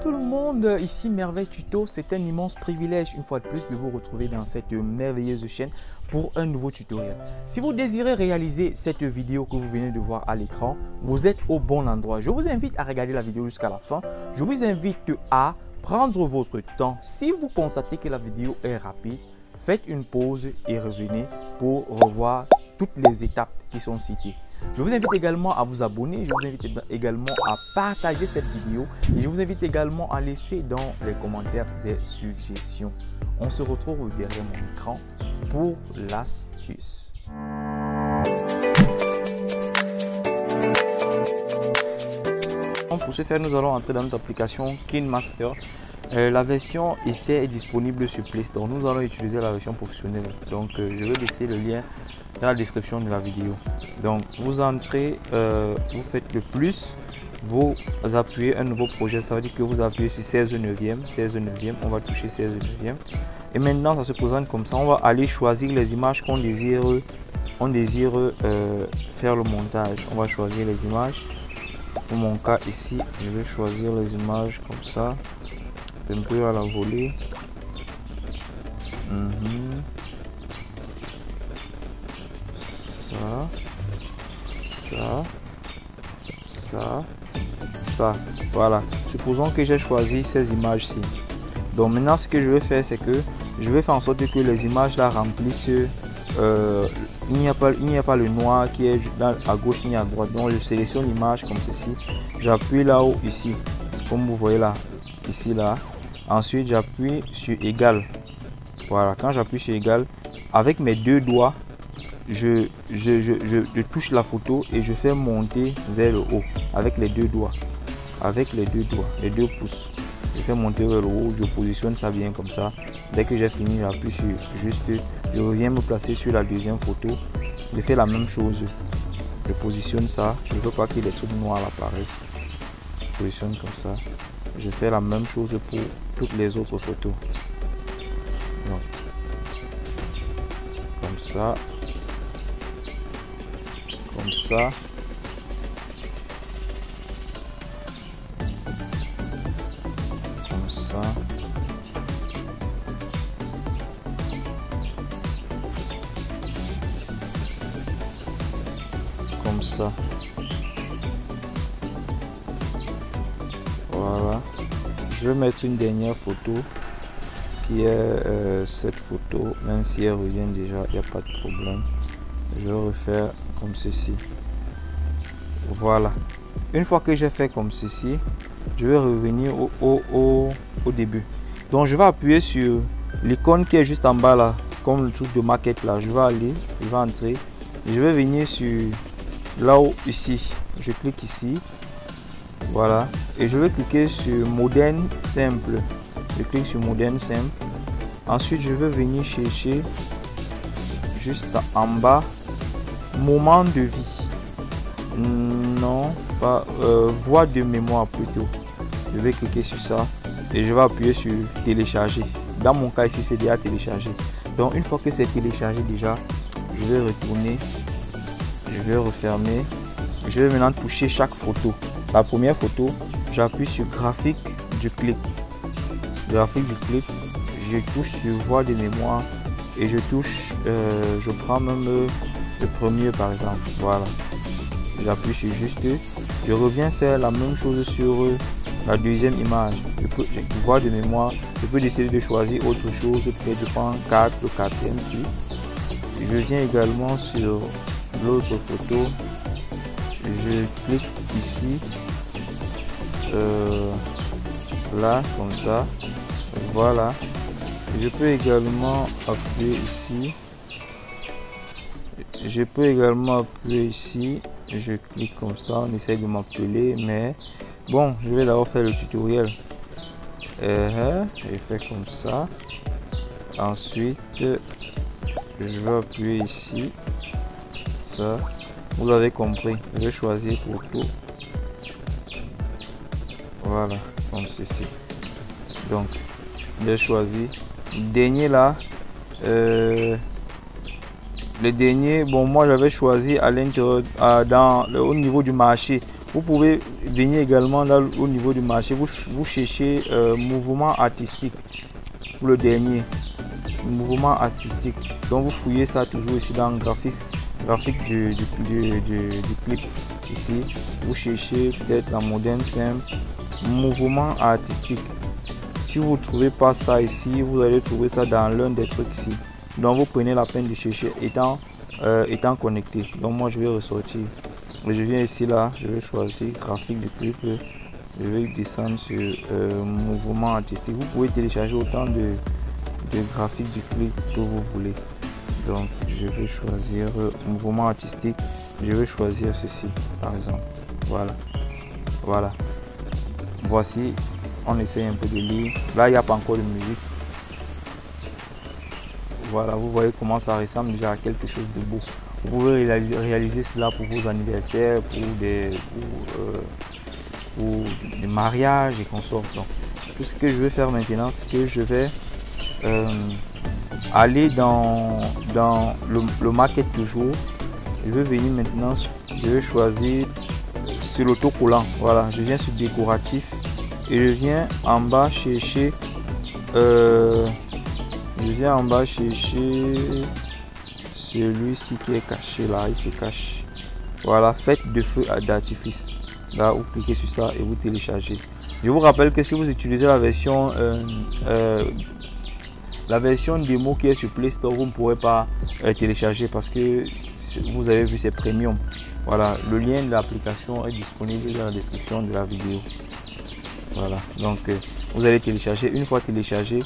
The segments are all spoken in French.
tout le monde, ici Merveille Tuto. C'est un immense privilège une fois de plus de vous retrouver dans cette merveilleuse chaîne pour un nouveau tutoriel. Si vous désirez réaliser cette vidéo que vous venez de voir à l'écran, vous êtes au bon endroit. Je vous invite à regarder la vidéo jusqu'à la fin. Je vous invite à prendre votre temps. Si vous constatez que la vidéo est rapide, faites une pause et revenez pour revoir toutes les étapes qui sont citées. Je vous invite également à vous abonner, je vous invite également à partager cette vidéo et je vous invite également à laisser dans les commentaires des suggestions. On se retrouve derrière mon écran pour l'astuce. Pour ce faire, nous allons entrer dans notre application KineMaster. La version essai est disponible sur Play Store. Nous allons utiliser la version professionnelle. Donc, je vais laisser le lien dans la description de la vidéo. Donc, vous entrez, vous faites le plus, vous appuyez un nouveau projet. Ça veut dire que vous appuyez sur 16 neuvième, 16 neuvième. On va toucher 16 neuvième. Et maintenant, ça se présente comme ça. On va aller choisir les images qu'on désire, faire le montage. On va choisir les images. Pour mon cas ici, je vais choisir les images comme ça. Un peu à la volée. Ça. Voilà. Supposons que j'ai choisi ces images-ci. Donc maintenant, ce que je vais faire, c'est que je vais faire en sorte que les images là remplissent. Il n'y a pas le noir qui est à gauche ni à droite. Donc je sélectionne l'image comme ceci. J'appuie là-haut ici, comme vous voyez là, ici là. Ensuite, j'appuie sur égal. Voilà, quand j'appuie sur égal, avec mes deux doigts, je touche la photo et je fais monter vers le haut avec les deux doigts. Avec les deux pouces. Je fais monter vers le haut, je positionne ça bien comme ça. Dès que j'ai fini, j'appuie sur juste, je reviens me placer sur la deuxième photo. Je fais la même chose. Je positionne ça. Je ne veux pas que les trucs noirs apparaissent. Je positionne comme ça. Je fais la même chose pour toutes les autres photos. Donc, comme ça. Comme ça. Comme ça. Comme ça. Voilà. Je vais mettre une dernière photo qui est cette photo, même si elle revient déjà, il n'y a pas de problème. Je vais refaire comme ceci. Voilà. Une fois que j'ai fait comme ceci, je vais revenir au début. Donc je vais appuyer sur l'icône qui est juste en bas là, comme le truc de maquette là. Je vais entrer. Et je vais venir sur là-haut ici. Je clique ici. Voilà. Et je vais cliquer sur moderne simple. Je clique sur moderne simple. Ensuite, je vais venir chercher juste en bas moment de vie. Non, pas voix de mémoire plutôt. Je vais cliquer sur ça et je vais appuyer sur télécharger. Dans mon cas ici, c'est déjà téléchargé. Donc, une fois que c'est téléchargé déjà, je vais retourner. Je vais refermer. Je vais maintenant toucher chaque photo. La première photo, j'appuie sur graphique du clic. Graphique du clic, je touche sur voix de mémoire et je touche, je prends même le premier par exemple. Voilà. J'appuie sur juste. Je reviens faire la même chose sur la deuxième image. Voix de mémoire, je peux décider de choisir autre chose. Peut-être je prends 4, le quatrième ici. Je viens également sur l'autre photo. Je clique ici, là comme ça, voilà. Je peux également appuyer ici, je clique comme ça, on essaie de m'appeler, mais bon, je vais d'abord faire le tutoriel. Je fais comme ça, ensuite je vais appuyer ici, ça. Vous avez compris, je vais choisir photo. Voilà, comme ceci. Donc, j'ai choisi. Dernier là, le dernier, bon, moi j'avais choisi à l'intérieur, au niveau du marché. Vous pouvez venir également là au niveau du marché, vous cherchez mouvement artistique pour le dernier. Mouvement artistique. Donc vous fouillez ça toujours ici dans le graphique du clip. Ici, vous cherchez peut-être la moderne simple, mouvement artistique. Si vous ne trouvez pas ça ici, vous allez trouver ça dans l'un des trucs ici. Donc vous prenez la peine de chercher étant connecté. Donc moi je vais ressortir. Je viens ici là, je vais choisir graphique du clip. Je vais descendre sur mouvement artistique. Vous pouvez télécharger autant de graphiques du clip que vous voulez. Donc je vais choisir mouvement artistique. Je vais choisir ceci par exemple. Voilà. Voici, on essaye un peu de lire. Là il n'y a pas encore de musique. Voilà, vous voyez comment ça ressemble déjà à quelque chose de beau. Vous pouvez réaliser cela pour vos anniversaires, pour des mariages et consorts. Donc, tout ce que je vais faire maintenant, c'est que je vais aller dans le market toujours. Je vais venir maintenant, je vais choisir sur l'autocollant. Voilà, je viens sur décoratif et je viens en bas chercher celui-ci qui est caché là, il se cache. Voilà, faites de feu d'artifice. Là, vous cliquez sur ça et vous téléchargez. Je vous rappelle que si vous utilisez la version démo qui est sur Play Store, vous ne pourrez pas télécharger parce que vous avez vu, c'est premium. Voilà, le lien de l'application est disponible dans la description de la vidéo. Voilà, donc vous allez télécharger. Une fois téléchargé,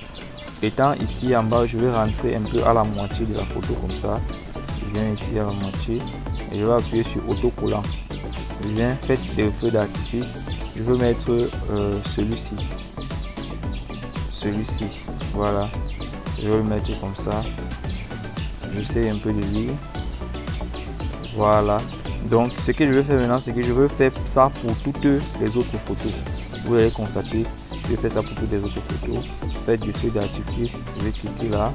étant ici en bas, je vais rentrer un peu à la moitié de la photo comme ça. Je viens ici à la moitié et je vais appuyer sur autocollant. Je viens faire des feux d'artifice. Je veux mettre celui-ci. Voilà. Je vais le mettre comme ça. J'essaie un peu de lire. Voilà. Donc ce que je vais faire maintenant, c'est que je veux faire ça pour toutes les autres photos. Vous allez constater, je vais faire ça pour toutes les autres photos. Faites du feu d'artifice. Je vais cliquer là.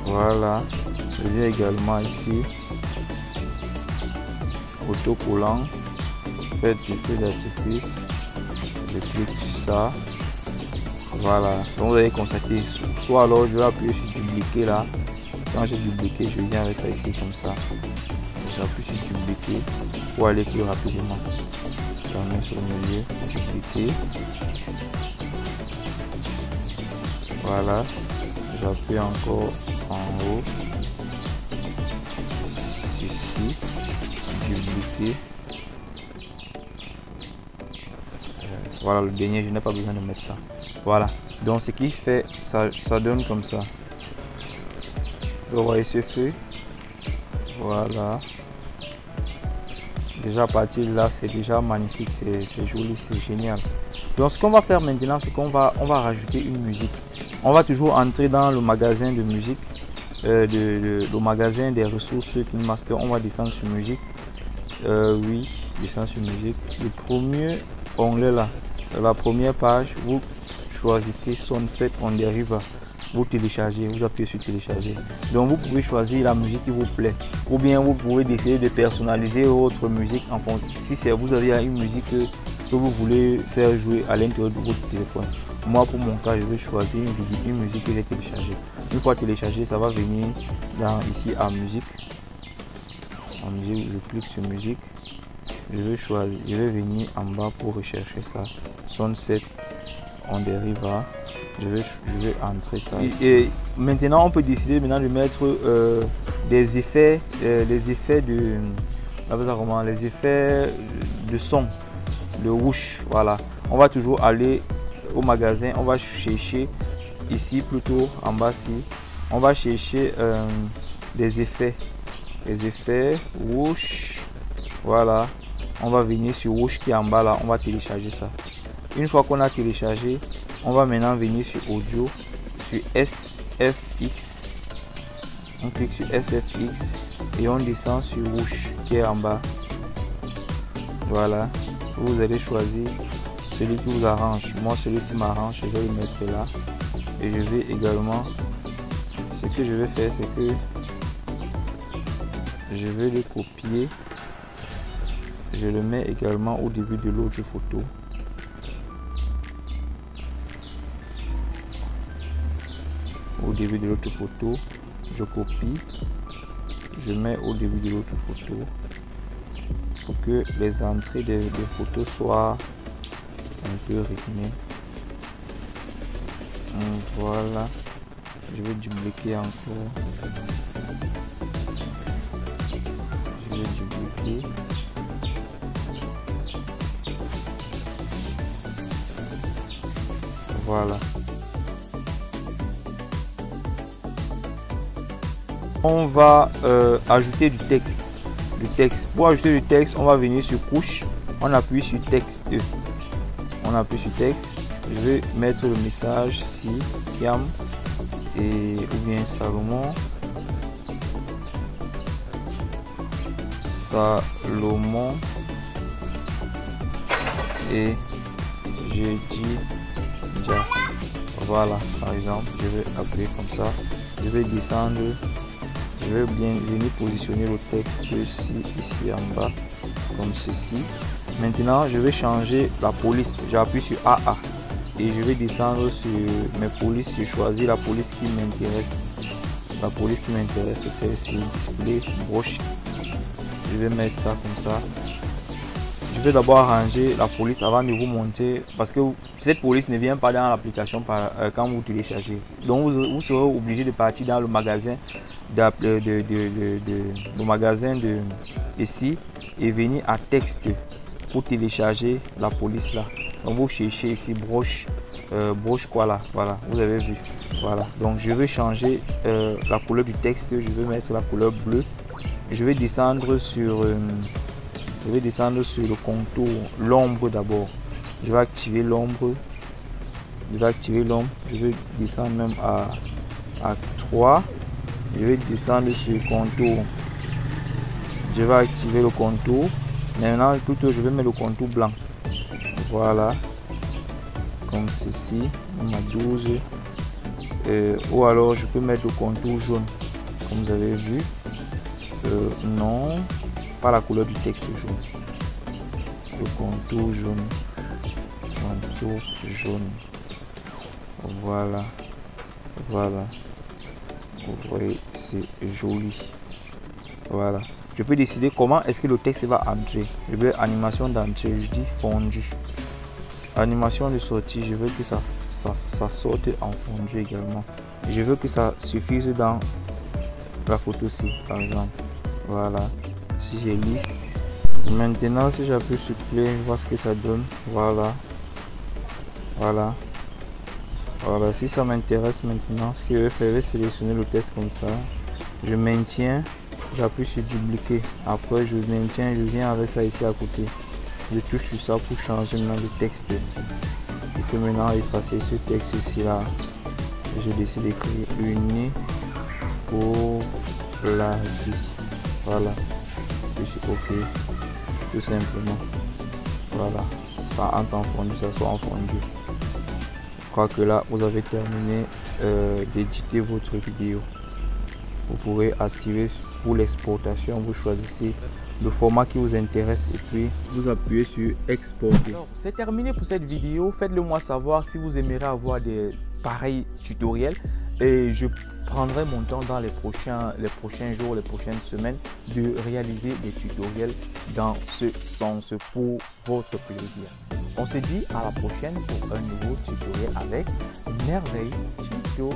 Voilà. Je viens également ici. Autocollant. Faites du feu d'artifice. Je clique sur ça. Voilà. Donc vous allez constater. Soit alors je vais appuyer sur dupliquer là. Quand j'ai dupliqué, je viens avec ça ici comme ça. J'appuie sur dupliquer pour aller plus rapidement. Je mets sur le milieu, dupliquer. Voilà. J'appuie encore en haut. Ici. Dupliquer. Voilà le dernier, je n'ai pas besoin de mettre ça. Voilà. Donc ce qui fait, ça donne comme ça. Vous voyez ce feu. Voilà. Déjà à partir de là, c'est déjà magnifique, c'est joli, c'est génial. Donc ce qu'on va faire maintenant, c'est qu'on va rajouter une musique. On va toujours entrer dans le magasin de musique, le magasin des ressources KineMaster. On va descendre sur musique. Oui, descendre sur musique. Le premier onglet là, la première page, vous choisissez Sunset on the River. Vous téléchargez, vous appuyez sur télécharger. Donc vous pouvez choisir la musique qui vous plaît, ou bien vous pouvez décider de personnaliser votre musique en fonction. Si c'est vous avez une musique que vous voulez faire jouer à l'intérieur de votre téléphone. Moi pour mon cas, je vais choisir une musique que j'ai téléchargée. Une fois téléchargé, ça va venir dans ici à musique. En musique, je clique sur musique. Je vais choisir, je vais venir en bas pour rechercher ça. Sunset on the River. Je vais entrer ça. Et maintenant, on peut décider maintenant de mettre des effets, les effets de son, de whoosh. Voilà. On va toujours aller au magasin. On va chercher ici plutôt en bas ici. On va chercher des effets, whoosh. Voilà. On va venir sur whoosh qui est en bas là. On va télécharger ça. Une fois qu'on a téléchargé, on va maintenant venir sur audio, sur SFX. On clique sur SFX et on descend sur whoosh qui est en bas. Voilà. Vous allez choisir celui qui vous arrange. Moi, celui-ci m'arrange. Je vais le mettre là. Et je vais également. Ce que je vais faire, c'est que je vais le copier. je le mets également au début de l'autre photo. Au début de l'autre photo, je copie, je mets au début de l'autre photo pour que les entrées des photos soient un peu rythmées. Voilà, je vais dupliquer encore. Je vais dupliquer. Voilà. On va ajouter du texte. Pour ajouter du texte, on va venir sur couche, on appuie sur texte. On appuie sur texte. Je vais mettre le message ici, Kiam ou bien Salomon. Et je dis déjà. Voilà, par exemple, je vais appuyer comme ça. Je vais descendre. Je vais bien venir positionner le texte ici en bas, comme ceci. Maintenant, je vais changer la police. J'appuie sur AA et je vais descendre sur mes polices. Je choisis la police qui m'intéresse. La police qui m'intéresse, c'est celle-ci, display broche. Je vais mettre ça comme ça. Je vais d'abord arranger la police avant de vous montrer, parce que cette police ne vient pas dans l'application quand vous téléchargez. Donc vous serez obligé de partir dans le magasin ici et venir à texte pour télécharger la police là. Donc vous cherchez ici broche quoi là, voilà, vous avez vu. Voilà, donc je vais changer la couleur du texte, je vais mettre la couleur bleue. Je vais descendre sur le contour, l'ombre d'abord. Je vais activer l'ombre. Je vais descendre même à 3. Je vais descendre sur le contour. Je vais activer le contour. Maintenant, plutôt, je vais mettre le contour blanc. Voilà. Comme ceci. On a 12. Ou alors, je peux mettre le contour jaune. Comme vous avez vu. Non. Pas la couleur du texte jaune. Le contour jaune. Contour jaune. Voilà. Voilà. Vous voyez, c'est joli. Voilà. Je peux décider comment est-ce que le texte va entrer. Je veux animation d'entrée. Je dis fondu. Animation de sortie. Je veux que ça sorte en fondu également. Je veux que ça suffise dans la photo-ci, par exemple. Voilà. Si j'ai liste. Maintenant, si j'appuie sur play, je vois ce que ça donne. Voilà. Voilà. Voilà. Si ça m'intéresse maintenant, ce que je vais faire, je vais sélectionner le texte comme ça. Je maintiens. J'appuie sur dupliquer. Après, je maintiens. Je viens avec ça ici à côté. Je touche sur ça pour changer maintenant le texte. Je peux maintenant effacer ce texte ici là. Je décide d'écrire uni pour la vie. Voilà. Je suis OK. Tout simplement. Voilà. Ça entre en fondu, ça soit en fondu. Je crois que là, vous avez terminé d'éditer votre vidéo. Vous pouvez activer pour l'exportation. Vous choisissez le format qui vous intéresse et puis vous appuyez sur exporter. C'est terminé pour cette vidéo. Faites-le moi savoir si vous aimeriez avoir des pareils tutoriels et je prendrai mon temps dans les prochains jours, les prochaines semaines de réaliser des tutoriels dans ce sens pour votre plaisir. On se dit à la prochaine pour un nouveau tutoriel avec Merveille Tuto.